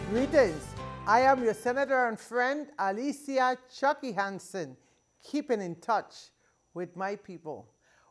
Greetings. I am your senator and friend, Alicia Chucky Hansen, keeping in touch with my people.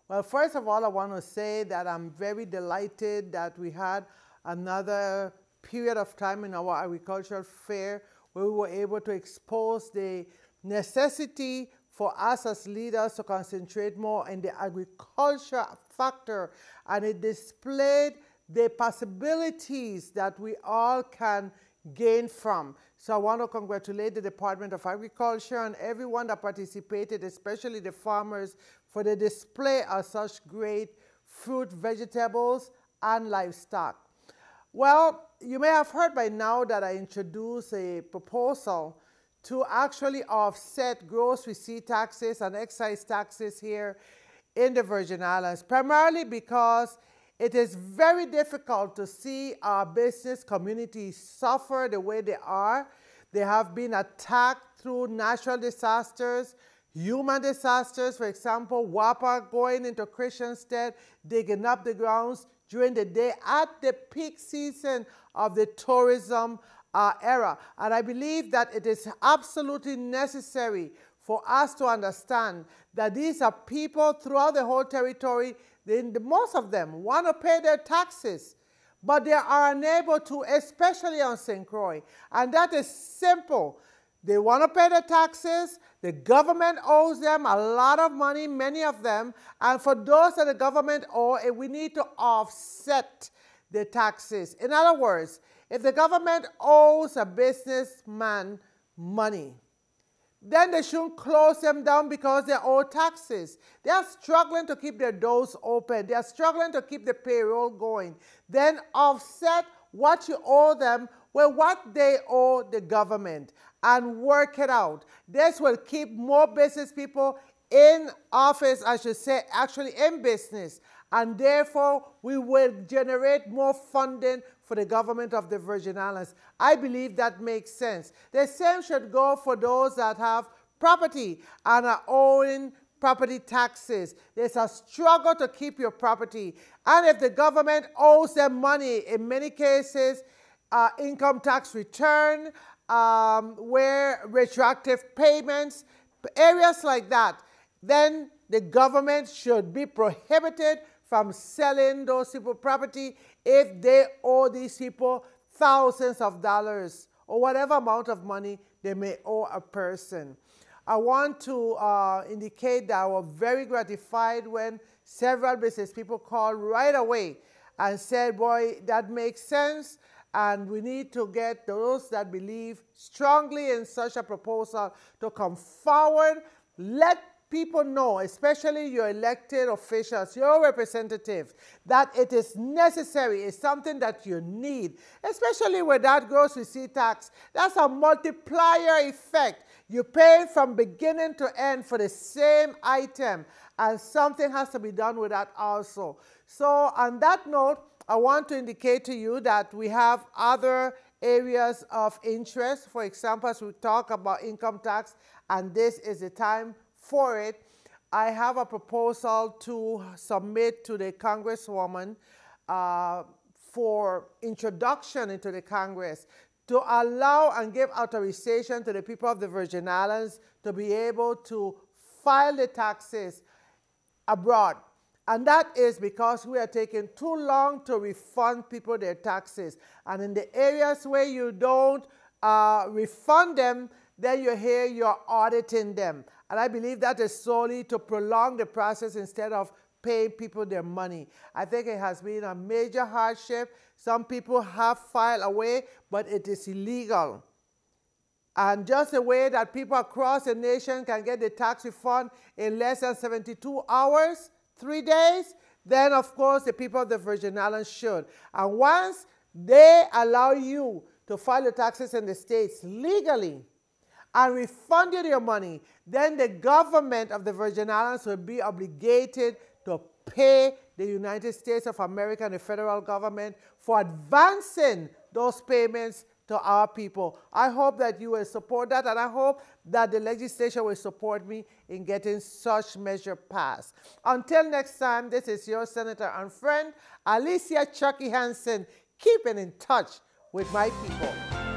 Well, first of all, I want to say that I'm very delighted that we had another period of time in our agricultural fair where we were able to expose the necessity for us as leaders to concentrate more on the agriculture factor, and it displayed the possibilities that we all can gain from. So I want to congratulate the Department of Agriculture and everyone that participated, especially the farmers, for the display of such great fruit, vegetables, and livestock. Well, you may have heard by now that I introduced a proposal to actually offset gross receipt taxes and excise taxes here in the Virgin Islands, primarily because it is very difficult to see our business communities suffer the way they are. They have been attacked through natural disasters, human disasters. For example, WAPA going into Christiansted, digging up the grounds during the day at the peak season of the tourism era. And I believe that it is absolutely necessary for us to understand that these are people throughout the whole territory. Most of them want to pay their taxes, but they are unable to, especially on St. Croix. And that is simple. They want to pay their taxes. The government owes them a lot of money, many of them. And for those that the government owe, we need to offset the taxes. In other words, if the government owes a businessman money, then they shouldn't close them down because they owe taxes. They are struggling to keep their doors open. They are struggling to keep the payroll going. Then offset what you owe them with what they owe the government and work it out. This will keep more business people in office, I should say, actually in business. And therefore, we will generate more funding for the government of the Virgin Islands. I believe that makes sense. The same should go for those that have property and are owing property taxes. There's a struggle to keep your property. And if the government owes them money, in many cases, income tax return, where retroactive payments, areas like that, then the government should be prohibited from selling those people property if they owe these people thousands of dollars or whatever amount of money they may owe a person. I want to indicate that I was very gratified when several business people called right away and said, boy, that makes sense, and we need to get those that believe strongly in such a proposal to come forward. Let people know, especially your elected officials, your representatives, that it is necessary, it's something that you need, especially with that gross receipt tax. That's a multiplier effect. You pay from beginning to end for the same item, and something has to be done with that also. So on that note, I want to indicate to you that we have other areas of interest. For example, as we talk about income tax, and this is the time for it, I have a proposal to submit to the Congresswoman for introduction into the Congress to allow and give authorization to the people of the Virgin Islands to be able to file the taxes abroad. And that is because we are taking too long to refund people their taxes. And in the areas where you don't refund them, then you hear you're auditing them. And I believe that is solely to prolong the process instead of paying people their money. I think it has been a major hardship. Some people have filed away, but it is illegal. And just the way that people across the nation can get the tax refund in less than 72 hours, 3 days, then of course the people of the Virgin Islands should. And once they allow you to file your taxes in the States legally and refund you your money, then the government of the Virgin Islands will be obligated to pay the United States of America and the federal government for advancing those payments to our people. I hope that you will support that, and I hope that the legislature will support me in getting such measure passed. Until next time, this is your senator and friend, Alicia Chucky Hansen, keeping in touch with my people.